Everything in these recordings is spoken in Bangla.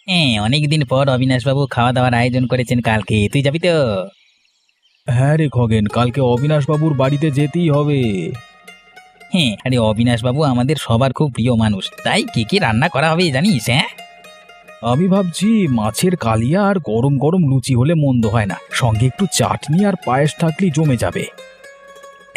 হ্যাঁ, অনেকদিন পর অবিনাশবাবু খাওয়া দাওয়ার আয়োজন করেছেন কালকে, তুই যাবি তো? হ্যাঁ রে খগেন, কালকে অবিনাশবাবুর বাড়িতে যেতেই হবে। হ্যাঁ, আরে অবিনাশবাবু আমাদের সবার খুব প্রিয় মানুষ, তাই কি কি রান্না করা হবে জানিস? হ্যাঁ, আমি ভাবছি মাছের কালিয়া আর গরম গরম লুচি হলে মন্দ হয় না, সঙ্গে একটু চাটনি আর পায়েস থাকলেই জমে যাবে।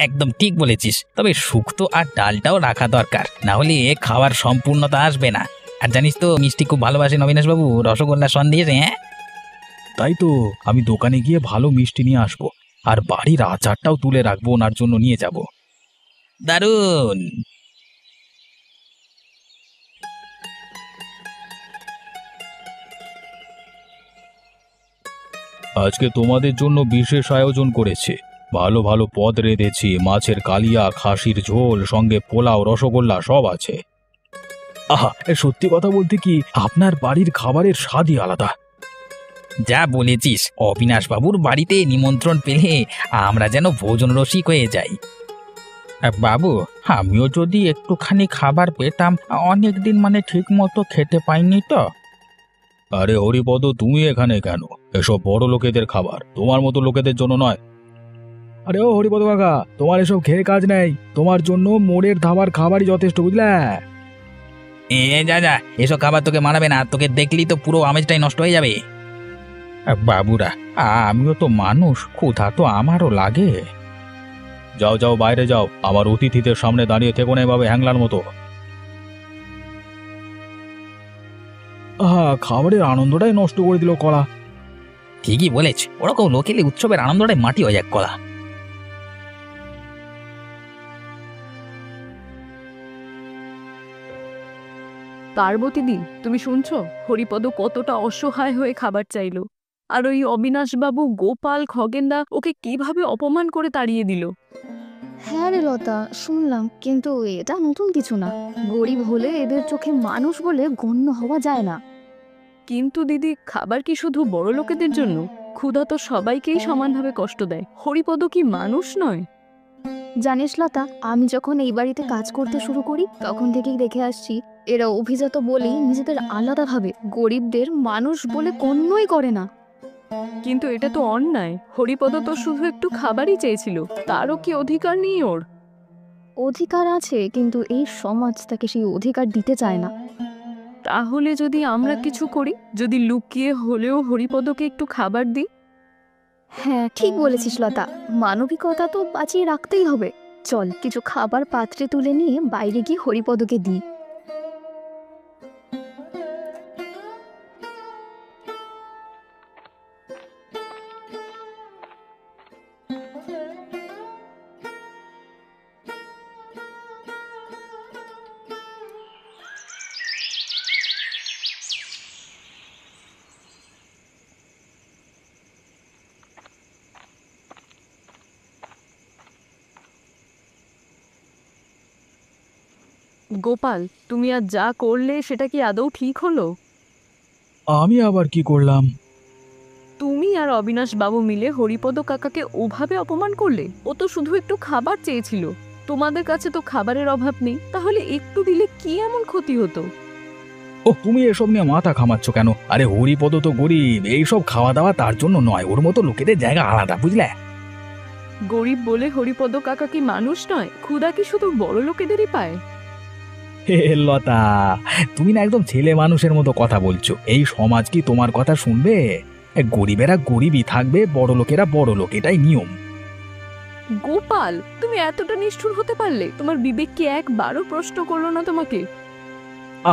একদম ঠিক বলেছিস, তবে শুক্তো আর ডালটাও রাখা দরকার, না হলে খাওয়ার সম্পূর্ণতা আসবে না। আর জানিস তো মিষ্টি খুব ভালোবাসেন অবিনাশবাবু, রসগোল্লা সন্দেশ। হ্যাঁ, তাই তো, আমি দোকানে গিয়ে ভালো মিষ্টি নিয়ে আসবো, আর বাড়ির আচারটাও তুলে রাখবো, ওনার জন্য নিয়ে যাব। দারুণ। আজকে তোমাদের জন্য বিশেষ আয়োজন করেছে। ভালো ভালো পদ রেঁধেছি, মাছের কালিয়া, খাসির ঝোল, সঙ্গে পোলাও, রসগোল্লা সব আছে। আহা, সত্যি কথা বলতে কি, আপনার বাড়ির খাবারের স্বাদই আলাদা। যা বলেছিস, অবিনাশবাবুর বাড়িতে নিমন্ত্রণ পেলে আমরা যেন ভোজন রসিক হয়ে যাই। বাবু, আমিও যদি একটুখানি খাবার পেতাম, অনেকদিন মানে ঠিক মতো খেতে পাইনি তো। আরে হরিপদ, তুমি এখানে কেন? এসব বড় লোকেদের খাবার, তোমার মতো লোকেদের জন্য নয়। আরে ও হরিপদ কাকা, তোমার এসব খেয়ে কাজ নেই, তোমার জন্য মোড়ের ধাবার খাবারই যথেষ্ট, বুঝলে? যা যা, এসব খাবার তোকে মানাবে না, তোকে দেখলি তো পুরো আমেজটাই নষ্ট হয়ে যাবে। বাবুরা, আমিও তো মানুষ, ক্ষুধা তো আমারও লাগে। যাও যাও, বাইরে যাও, আমার অতিথিদের সামনে দাঁড়িয়ে থেকো না এভাবে হ্যাংলার মতো। আহা, খাবারের আনন্দটাই নষ্ট করে দিল কলা। ঠিকই বলেছ, ওরকম লোকেলে উৎসবের আনন্দটাই মাটি হয়ে যাক কলা। পার্বতীদি, তুমি শুনছো? হরিপদ কতটা অসহায় হয়ে খাবার চাইলো, আর ওই অবিনাশবাবু, গোপাল, খগেনদা ওকে কিভাবে অপমান করে তাড়িয়ে দিল। হ্যাঁ রে লতা, শুনলাম, কিন্তু এটা নতুন কিছু না। গরিব হলে এদের চোখে মানুষ বলে গণ্য হওয়া যায় না। কিন্তু দিদি, খাবার কি শুধু বড় লোকেদের জন্য? ক্ষুধা তো সবাইকেই সমানভাবে কষ্ট দেয়। হরিপদ কি মানুষ নয়? জানিস লতা, আমি যখন এই বাড়িতে কাজ করতে শুরু করি তখন থেকেই দেখে আসছি, এরা অভিজাত বলেই নিজেদের আলাদা ভাবে, গরিবদের মানুষ বলে গণ্যই করে না। কিন্তু এটা তো অন্যায়। হরিপদ তো শুধু একটু খাবারই চেয়েছিল, তারও কি অধিকার নেই ওর? অধিকার আছে, কিন্তু এই সমাজ তাকে সেই অধিকার দিতে চায় না। তাহলে যদি আমরা কিছু করি, যদি লুকিয়ে হলেও হরিপদকে একটু খাবার দিই। হ্যাঁ, ঠিক বলেছিস লতা, মানবিকতা তো বাঁচিয়ে রাখতেই হবে। চল, কিছু খাবার পাত্রে তুলে নিয়ে বাইরে গিয়ে হরিপদকে দিই। গোপাল, তুমি আজ যা করলে সেটা কি আদৌ ঠিক হলো? আমি আবার কি করলাম? তুমি আর অবিনাশ বাবু মিলে হরিপদ কাকাকে ওভাবে অপমান করলে। ও তো শুধু একটু খাবার চেয়েছিল। তোমাদের কাছে তো খাবারের অভাব নেই, তাহলে একটু দিলে কি এমন ক্ষতি হতো? ও, তুমি এসব নিয়ে মাথা ঘামাচ্ছ কেন? আরে হরিপদ তো গরিব, এইসব খাওয়া দাওয়া তার জন্য নয়, ওর মতো লোকেদের জায়গা আলাদা, বুঝলে? গরিব বলে হরিপদ কাকা কি মানুষ নয়? ক্ষুধা কি শুধু বড় লোকেদেরই পায়? হে লতা, তুমি না একদম ছেলে মানুষের মতো কথা বলছো। এই সমাজ কি তোমার কথা শুনবে? গরিবেরা গরিবই থাকবে, বড় লোকেরা বড় লোক, এটাই নিয়ম। গোপাল, তুমি এতটা নিষ্ঠুর হতে পারলে? তোমার বিবেক কি একবারও প্রশ্ন করলো না তোমাকে?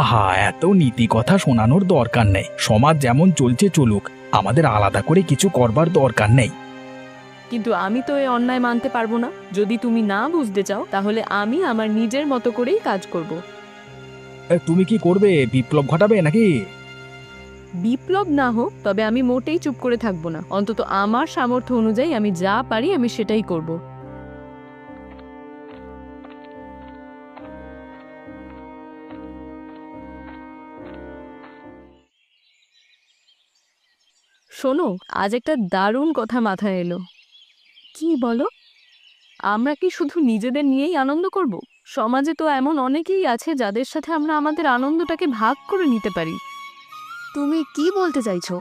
আহা, এত নীতি কথা শোনানোর দরকার নেই, সমাজ যেমন চলছে চলুক, আমাদের আলাদা করে কিছু করবার দরকার নেই। কিন্তু আমি তো এই অন্যায় মানতে পারবো না। যদি তুমি না বুঝতে চাও, তাহলে আমি আমার নিজের মতো করেই কাজ করব। তুমি কি করবে? বিপ্লব ঘটাবে নাকি? বিপ্লব না হোক, তবে আমি মোটেই চুপ করে থাকবো না। অন্তত আমার সামর্থ্য অনুযায়ী আমি যা পারি আমি সেটাই করব। শোনো, আজ একটা দারুণ কথা মাথায় এলো। কি বলো? আমরা কি শুধু নিজেদের নিয়েই আনন্দ করব? সমাজে তো এমন অনেকেই আছে যাদের সাথে আমরা আমাদের আনন্দটাকে ভাগ করে নিতে পারি। তুমি কি বলতে চাইছো?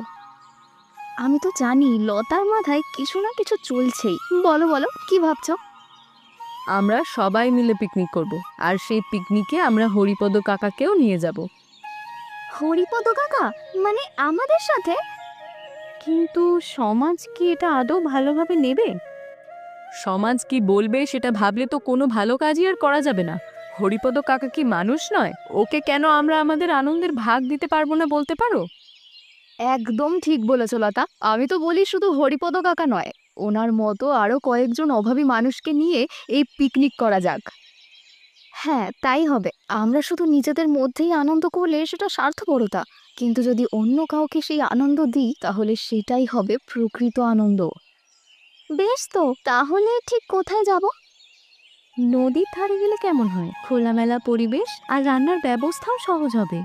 আমি তো জানি লতার মাথায় কিছু না কিছু চলছেই। বলো বলো, কি ভাবছো? আমরা সবাই মিলে পিকনিক করব, আর সেই পিকনিকে আমরা হরিপদ কাকাকেও নিয়ে যাব। হরিপদ কাকা মানে আমাদের সাথে? কিন্তু সমাজ কি এটা আদৌ ভালোভাবে নেবে? সমাজ কি বলবে সেটা ভাবলে তো কোনো ভালো কাজই আর করা যাবে না। হরিপদ কাকা কি মানুষ নয়? ওকে কেন আমরা আমাদের আনন্দের ভাগ দিতে পারবো না বলতে পারো? একদম ঠিক বলেছো লতা। আমি তো বলি শুধু হরিপদ কাকা নয়, ওনার মতো আরো কয়েকজন অভাবী মানুষকে নিয়ে এই পিকনিক করা যাক। হ্যাঁ, তাই হবে। আমরা শুধু নিজেদের মধ্যেই আনন্দ করলে সেটা স্বার্থপরতা, কিন্তু যদি অন্য কাউকে সেই আনন্দ দিই তাহলে সেটাই হবে প্রকৃত আনন্দ। বেশ, তো তাহলে ঠিক কোথায় যাব? নদীর ধারে গেলে কেমন হয়? খোলামেলা পরিবেশ আর রান্নার ব্যবস্থাও সহজ হবে।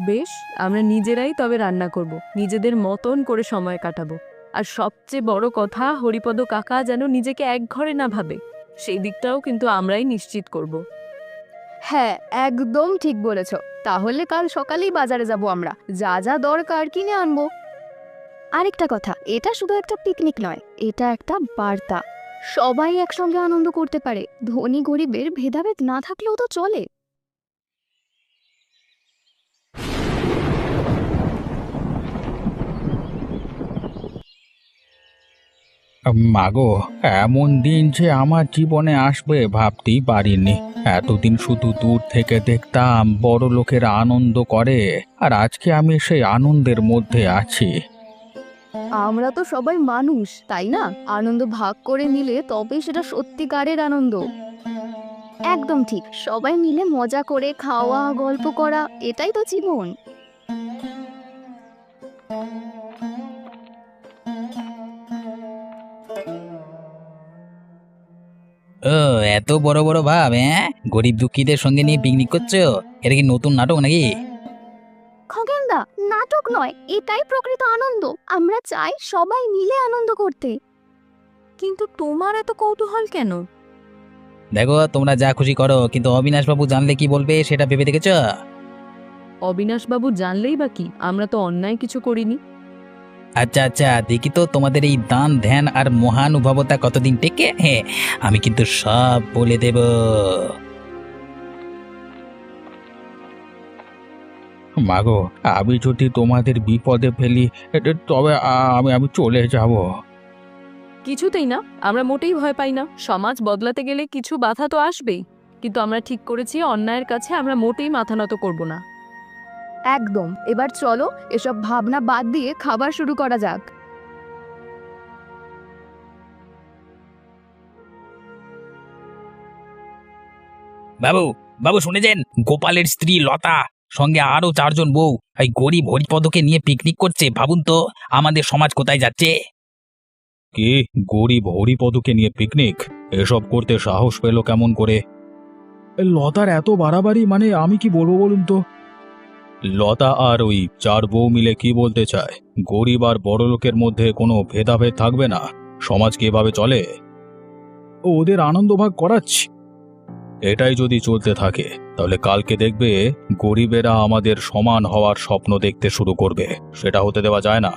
বেশ, আমরা নিজেরাই তবে রান্না করব, নিজেদের মতন করে সময় কাটাবো। আর সবচেয়ে বড় কথা, হরিপদ কাকা যেন নিজেকে একঘরে না ভাবে, সেই দিকটাও কিন্তু আমরাই নিশ্চিত করব। হ্যাঁ, একদম ঠিক বলেছ। তাহলে কাল সকালেই বাজারে যাব, আমরা যা যা দরকার কিনে আনবো। আরেকটা কথা, এটা শুধু একটা পিকনিক নয়, এটা একটা বার্তা। সবাই একসঙ্গে আনন্দ করতে পারে, ধনী গরিবের ভেদাভেদ না থাকলেও তো চলে। মাগো, এমন দিন যে আমার জীবনে আসবে ভাবতেই পারিনি। এতদিন শুধু দূর থেকে দেখতাম বড় লোকেরা আনন্দ করে, আর আজকে আমি সেই আনন্দের মধ্যে আছি। আমরা তো সবাই মানুষ, তাই না? আনন্দ ভাগ করে নিলে তবেই সেটা সত্যিকারের আনন্দ। একদম ঠিক, সবাই মিলে মজা করে খাওয়া, গল্প করা, এটাই তো জীবন। ও, এত বড় বড় ভাব, হ্যাঁ? গরিব দুঃখীদের সঙ্গে নিয়ে পিকনিক করছো? এটা কি নতুন নাটক নাকি? খগেনদা, নাটক নয়, এটাই প্রকৃত আনন্দ। আমরা চাই সবাই মিলে আনন্দ করতে। কিন্তু তোমার এত কৌতূহল কেন? দেখো, তোমরা যা খুশি করো, কিন্তু অবিনাশ বাবু জানলে কি বলবে সেটা ভেবে দেখেছ? অবিনাশবাবু জানলেই বা কি? আমরা তো অন্যায় কিছু করিনি। আচ্ছা আচ্ছা, দেখি তো তোমাদের এই দান ধ্যান আর মহানুভবতা কতদিন টেকে। হ্যাঁ, আমি কিন্তু সব বলে দেব। মাগো, আমি যদি তোমাদের বিপদে ফেলি, তবে আমি চলে যাব। কিছুতেই না, আমরা মোটেই ভয় পাই না। সমাজ বদলাতে গেলে কিছু বাধা তো আসবেই, কিন্তু আমরা ঠিক করেছি অন্যায়ের কাছে আমরা মোটেই মাথা নত করব না। একদম। এবার চলো, এসব ভাবনা বাদ দিয়ে খাবার শুরু করা যাক। বাবু, বাবু শুনেছেন? গোপালের স্ত্রী লতা সঙ্গে আরো 4জন বউ এই গরিব হরিপদকে নিয়ে পিকনিক করছে। ভাবুন তো, আমাদের সমাজ কোথায় যাচ্ছে। কি, গরিব হরিপদকে নিয়ে পিকনিক? এসব করতে সাহস পেল কেমন করে? লতার এত বাড়াবাড়ি, মানে আমি কি বলবো বলুন তো? লতা আর ওই 4 বউ মিলে কি বলতে চায়? গরিব আর বড়লোকের মধ্যে কোনো ভেদাভেদ থাকবে না? সমাজ কি এভাবে চলে? ওদের আনন্দ ভাগ করাচ্ছি। এটাই যদি চলতে থাকে তাহলে কালকে দেখবে গরিবেরা আমাদের সমান হওয়ার স্বপ্ন দেখতে শুরু করবে। সেটা হতে দেওয়া যায় না।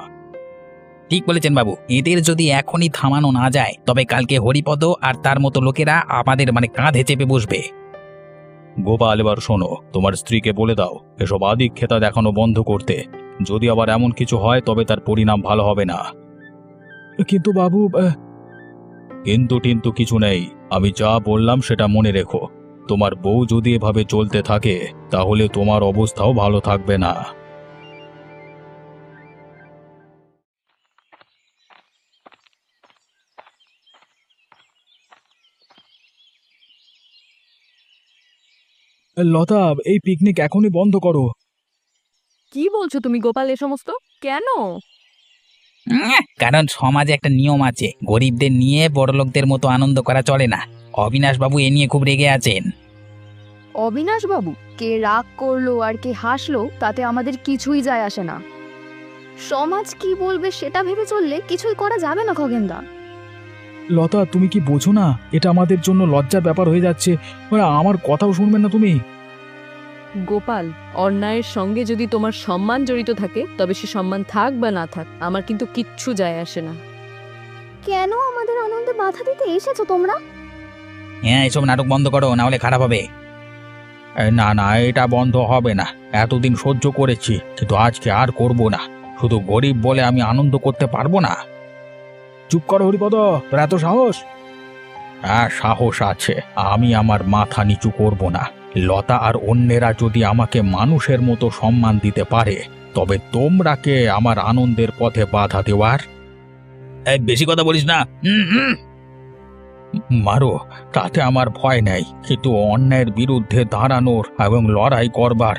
ঠিক বলেছেন বাবু, এদের যদি এখনই থামানো না যায় তবে কালকে হরিপদ আর তার মতো লোকেরা আমাদের কাঁধে চেপে বসবে। গোপাল, এবার শোনো, তোমার স্ত্রীকে বলে দাও এসব আদিক্ষেতা দেখানো বন্ধ করতে। যদি আবার এমন কিছু হয় তবে তার পরিণাম ভালো হবে না। কিন্তু বাবু, কিন্তু টিন্তু কিছু নেই। আমি যা বললাম সেটা মনে রেখো। তোমার বউ যদি এভাবে চলতে থাকে তাহলে তোমার অবস্থাও ভালো থাকবে না। লতা, এই পিকনিক এখনই বন্ধ করো। কি বলছো তুমি গোপাল এ সমস্ত? কেন? কারণ সমাজে একটা নিয়ম আছে, গরিবদের নিয়ে বড়লোকদের মতো আনন্দ করা চলে না। অবিনাশ বাবু এ নিয়ে খুব রেগে আছেন। অবিনাশ বাবু, কে রাগ করলো আর কে হাসলো তাতে আমাদের কিছুই যায় আসে না। সমাজ কি বলবে সেটা ভেবে চললে কিছুই করা যাবে না খগেনদা। লতা, তুমি কি বোঝো না? এটা আমাদের জন্য লজ্জার ব্যাপার হয়ে যাচ্ছে। আমার কথাও শুনবেন না তুমি? গোপাল, অন্যায়ের সঙ্গে যদি তোমার সম্মান জড়িত থাকে তবে সে সম্মান থাক বা না থাক আমার কিন্তু কিচ্ছু যায় আসে না। কেন আমাদের আনন্দে বাধা দিতে এসেছো তোমরা? হ্যাঁ, এসব নাটক বন্ধ করো, না হলে খারাপ হবে। না না, এটা বন্ধ হবে না। এতদিন সহ্য করেছি, কিন্তু আজকে আর করব না। শুধু গরিব বলে আমি আনন্দ করতে পারবো না। চুপ করো হরিপদ, তোর এত সাহস? হ্যাঁ, সাহস আছে। আমি আমার মাথা নিচু করব না। লতা আর অন্যেরা যদি আমাকে মানুষের মতো সম্মান দিতে পারে, তবে তোমরা কে আমার আনন্দের পথে বাধা দেওয়ার? এই বেশি কথা বলিস না। মারো, তাতে আমার ভয় নেই, কিন্তু অন্যায়ের বিরুদ্ধে দাঁড়ানোর এবং লড়াই করবার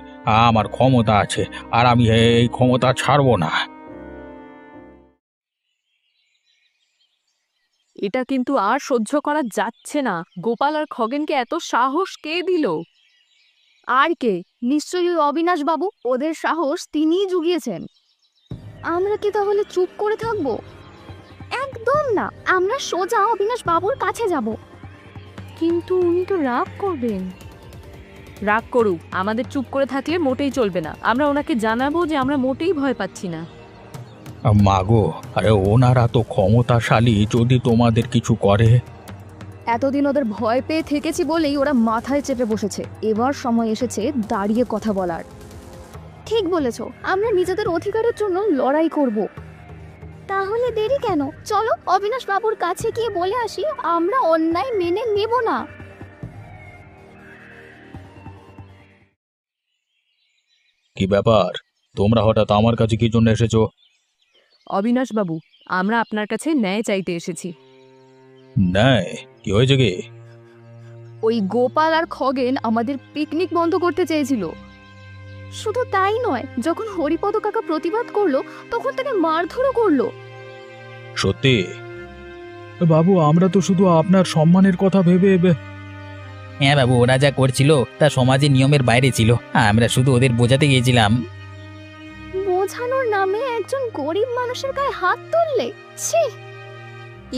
আমার ক্ষমতা আছে, আর আমি এই ক্ষমতা ছাড়বো না। এটা কিন্তু আর সহ্য করা যাচ্ছে না। গোপাল আর খগেনকে এত সাহস কে দিল? আর কে? নিশ্চয়ই ওই অবিনাশ বাবু। ওদের সাহস তিনিই জুগিয়েছেন। আমরা কি তাহলে চুপ করে থাকবো? একদম না, আমরা সোজা অবিনাশ বাবুর কাছে যাব। কিন্তু উনি তো রাগ করবেন। রাগ করুক, আমাদের চুপ করে থাকলে মোটেই চলবে না। আমরা ওনাকে জানাবো যে আমরা মোটেই ভয় পাচ্ছি না। মাগো, আরে ওনারা তো ক্ষমতাশালী, যদি তোমাদের কিছু করে। এতদিন ওদের ভয় পেয়ে থেকেছি বলেই ওরা মাথায় চেপে বসেছে। এবার সময় এসেছে দাঁড়িয়ে কথা বলার। ঠিক বলেছো, আমরা নিজেদের অধিকারের জন্য লড়াই করব। তাহলে দেরি কেন? চলো অবিনাশ বাবুর কাছে গিয়ে বলে আসি আমরা অন্যায় মেনে নেব না। কি ব্যাপার, তোমরা হঠাৎ আমার কাছে কি জন্য এসেছো? অবিনাশ বাবু, আমরা আপনার কাছে ন্যায় চাইতে এসেছি। নাই, কি হয়েছে কি? ওই গোপাল আর খগেন আমাদের পিকনিক বন্ধ করতে চেয়েছিল। শুধু তাই নয়, যখন হরিপদ কাকা প্রতিবাদ করলো তখন তাকে মারধরও করলো। সত্যি? বাবু, আমরা তো শুধু আপনার সম্মানের কথা ভেবে হ্যাঁ বাবু, ওরা যা করছিল তা সমাজের নিয়মের বাইরে ছিল। আমরা শুধু ওদের বোঝাতে গিয়েছিলাম। বোঝানোর নামে একজন গরিব মানুষের গায়ে হাত তুললে, ছি!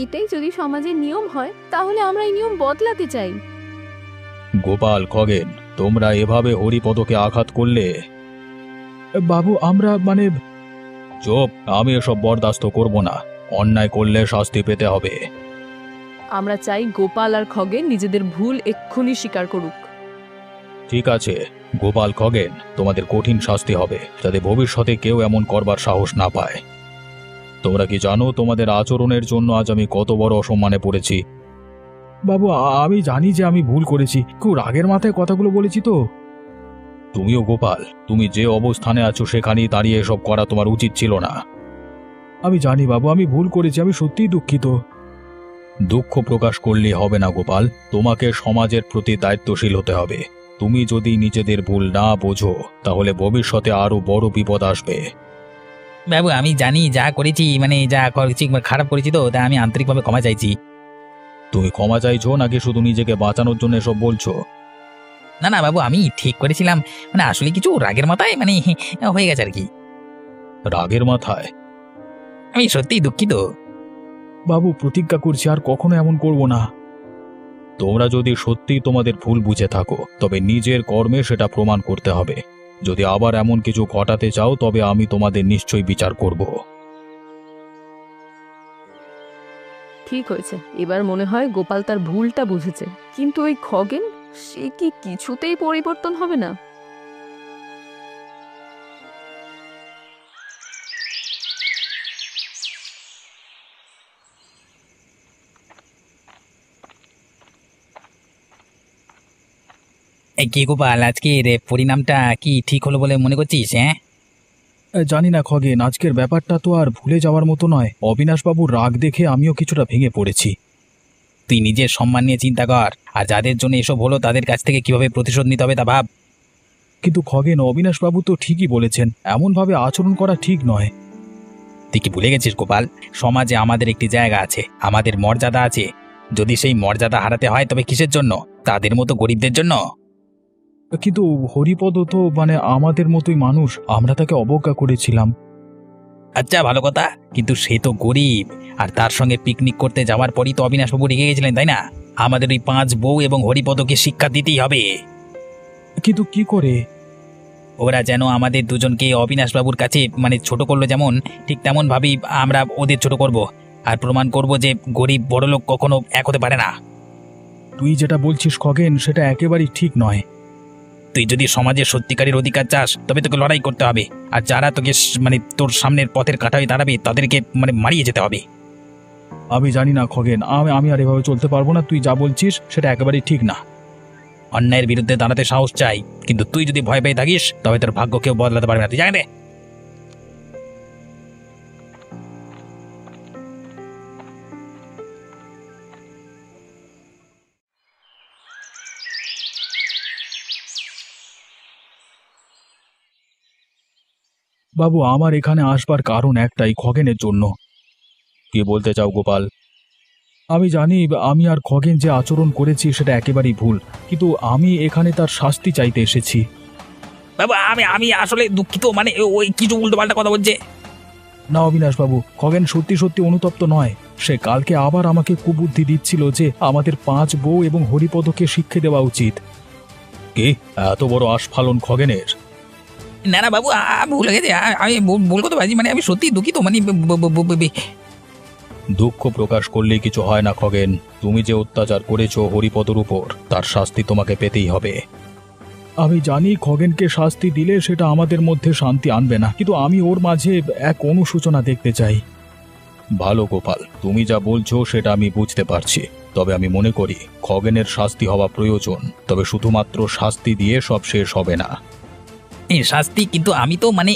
এটাই যদি সমাজের নিয়ম হয় তাহলে আমরা এই নিয়ম বদলাতে চাই। গোপাল, খগেন, তোমরা এভাবে হরিপদকে আঘাত করলে? বাবু, আমরা চুপ, আমি এসব বরদাস্ত করব না। অন্যায় করলে শাস্তি পেতে হবে। আমরা চাই গোপাল আর খগেন নিজেদের ভুল এক্ষুনি স্বীকার করুক। ঠিক আছে, গোপাল, খগেন, তোমাদের কঠিন শাস্তি হবে, যাতে ভবিষ্যতে কেউ এমন করবার সাহস না পায়। তোমরা কি জানো তোমাদের আচরণের জন্য আজ আমি কত বড় অসম্মানে পড়েছি? বাবু, আমি জানি যে আমি ভুল করেছি, খুব রাগের মাথায় কথাগুলো বলেছি তো। তুমিও গোপাল, তুমি যে অবস্থানে আছো সেখানেই দাঁড়িয়ে এসব করা তোমার উচিত ছিল না। আমি জানি বাবু, আমি ভুল করেছি, আমি সত্যিই দুঃখিত। দুঃখ প্রকাশ করলে হবে না গোপাল, তোমাকে সমাজের প্রতি দায়িত্বশীল হতে হবে। তুমি যদি নিজেদের ভুল না বোঝো তাহলে ভবিষ্যতে আরো বড় বিপদ আসবে। বাবু, আমি জানি যা করেছি, যা করেছি খারাপ করেছি, তো তা আমি আন্তরিকভাবে ক্ষমা চাইছি। তুমি ক্ষমা চাইছো নাকি শুধু নিজেকে বাঁচানোর জন্য এসব বলছো? না না বাবু, আমি ঠিক করেছিলাম। আসলে কিছু রাগের মাথায় হয়ে গেছে আর কি। রাগের মাথায়? আমি সত্যিই দুঃখিত। বাবু, প্রতিজ্ঞা করছি আর কখনো এমন করব না। তোমরা যদি সত্যি তোমাদের ভুল বুঝে থাকো তবে নিজের কর্মে সেটা প্রমাণ করতে হবে। যদি আবার এমন কিছু ঘটাতে চাও তবে আমি তোমাদের নিশ্চয়ই বিচার করব। ঠিক হয়েছে, এবার মনে হয় গোপাল তার ভুলটা বুঝেছে। কিন্তু ওই খগেন, সে কি কিছুতেই পরিবর্তন হবে না? এই কি গোপাল, আজকের পরিণামটা কি ঠিক হলো বলে মনে করছিস? হ্যাঁ, জানি না খগেন, আজকের ব্যাপারটা তো আর ভুলে যাওয়ার মতো নয়। অবিনাশবাবুর রাগ দেখে আমিও কিছুটা ভেঙে পড়েছি। তুই নিজের সম্মান নিয়ে চিন্তা কর, আর যাদের জন্য এসব হলো তাদের কাছ থেকে কিভাবে প্রতিশোধ নিতে হবে তা ভাব। কিন্তু খগেন, অবিনাশবাবু তো ঠিকই বলেছেন, এমনভাবে আচরণ করা ঠিক নয়। তুই কি ভুলে গেছিস গোপাল, সমাজে আমাদের একটি জায়গা আছে, আমাদের মর্যাদা আছে। যদি সেই মর্যাদা হারাতে হয় তবে কিসের জন্য? তাদের মতো গরিবদের জন্য। কিন্তু হরিপদ তো আমাদের মতোই মানুষ, আমরা তাকে অবজ্ঞা করেছিলাম। আচ্ছা, ভালো কথা, কিন্তু সে তো গরিব, আর তার সঙ্গে পিকনিক করতে যাওয়ার পরই তো অবিনাশবাবু রেগে গেছিলেন, তাই না? আমাদের ওই 5 বউ এবং হরিপদকে শিক্ষা দিতেই হবে। কিন্তু কি করে? ওরা যেন আমাদের দুজনকে অবিনাশবাবুর কাছে মানে ছোট করলো, যেমন ঠিক তেমন ভাবেই আমরা ওদের ছোট করব, আর প্রমাণ করব যে গরিব বড়লোক কখনো এক হতে পারে না। তুই যেটা বলছিস খগেন সেটা একেবারেই ঠিক নয়। তুই যদি সমাজের সত্যিকারের অধিকার চাস তবে তোকে লড়াই করতে হবে, আর যারা তোকে মানে তোর সামনের পথের কাঁটা হয়ে দাঁড়াবে তাদেরকে মানে মারিয়ে যেতে হবে। আমি জানি না খগেন, আমি আর এভাবে চলতে পারবো না। তুই যা বলছিস সেটা একেবারেই ঠিক না। অন্যায়ের বিরুদ্ধে দাঁড়াতে সাহস চাই, কিন্তু তুই যদি ভয় পেয়ে থাকিস তবে তোর ভাগ্য কেউ বদলাতে পারবে না, তুই জানে। বাবু, আমার এখানে আসবার কারণ একটাই, খগেনের জন্য। কি বলতে চাও গোপাল? আমি জানি আমি আর খগেন যে আচরণ করেছি সেটা একেবারেই ভুল, কিন্তু আমি এখানে তার শাস্তি চাইতে এসেছি। বাবা আমি আমি আসলে দুঃখিত, মানে ওই কিছু উল্টো পাল্টা কথা বলছে। না অবিনাশ বাবু, খগেন সত্যি সত্যি অনুতপ্ত নয়। সে কালকে আবার আমাকে কুবুদ্ধি দিচ্ছিল যে আমাদের 5 বউ এবং হরিপদকে শিক্ষা দেওয়া উচিত। কে এত বড় আস্ফালন খগেনের? না না বাবু, ভুল হয়ে গেছে, আমি ভুল করতে পারছি, মানে আমি সত্যি দুঃখিত, মানে দুঃখ প্রকাশ করলে কিছু হয় না খগেন। তুমি যে অত্যাচার করেছো হরিপদর উপর, তার শাস্তি তোমাকে পেতেই হবে। আমি জানি খগেনকে শাস্তি দিলে সেটা আমাদের মধ্যে শান্তি আনবে না, কিন্তু আমি ওর মাঝে এক অনুশোচনা দেখতে চাই। ভালো গোপাল, তুমি যা বলছো সেটা আমি বুঝতে পারছি, তবে আমি মনে করি খগেনের শাস্তি হওয়া প্রয়োজন, তবে শুধুমাত্র শাস্তি দিয়ে সব শেষ হবে না। শাস্তি, কিন্তু আমি তো মানে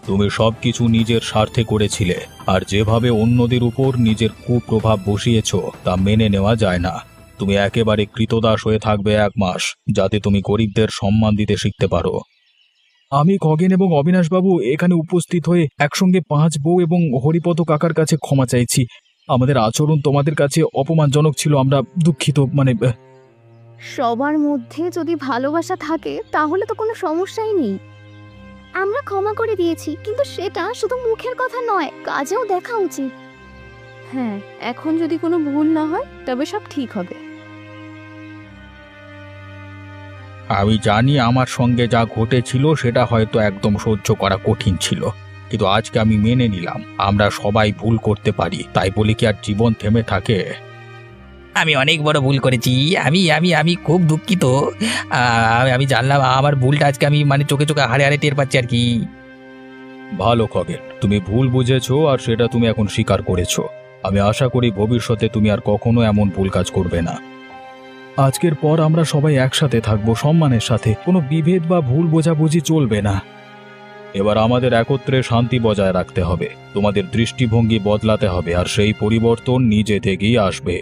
তুমি সবকিছু নিজের স্বার্থে করেছিলে, আর যেভাবে অন্যদের উপর নিজের কুপ্রভাব বসিয়েছো তা মেনে নেওয়া যায় না। তুমি একেবারে কৃতদাস হয়ে থাকবে 1 মাস, যাতে তুমি গরিবদের সম্মান দিতে শিখতে পারো। আমি খগেন এবং অবিনাশবাবু এখানে উপস্থিত হয়ে একসঙ্গে 5 বউ এবং হরিপদ কাকার কাছে ক্ষমা চাইছি। আমাদের আচরণ তোমাদের কাছে অপমানজনক ছিল, আমরা দুঃখিত। সবার মধ্যে যদি ভালোবাসা থাকে তাহলে তো কোনো সমস্যাই নেই। আমরা ক্ষমা করে দিয়েছি, কিন্তু সেটা শুধু মুখের কথা নয়, কাজেও দেখা উচিত। হ্যাঁ, এখন যদি কোনো ভুল না হয় তবে সব ঠিক হবে। আমি জানি আমার সঙ্গে যা ঘটেছিল সেটা হয়তো একদম সহ্য করা কঠিন ছিল, কিন্তু আজকে আমি মেনে নিলাম আমরা সবাই ভুল করতে পারি, তাই বলে কি আর জীবন থেমে থাকে? আমি অনেক বড় ভুল করেছি, আমি আমি আমি খুব দুঃখিত। আমি জানলাম আমার ভুলটা আজকে আমি মানে চোখে চোখে হাড়ে হাড়ে টের পাচ্ছি আর কি। ভালো খগেন, তুমি ভুল বুঝেছো আর সেটা তুমি এখন স্বীকার করেছো। আমি আশা করি ভবিষ্যতে তুমি আর কখনো এমন ভুল কাজ করবে না। আজকের পর আমরা সবাই একসাথে থাকবো, সম্মানের সাথে। কোনো বিভেদ বা ভুল বোঝাবুঝি চলবে না। এবার আমাদের একত্রে শান্তি বজায় রাখতে হবে, তোমাদের দৃষ্টিভঙ্গি বদলাতে হবে, আর সেই পরিবর্তন নিজে থেকেই আসবে।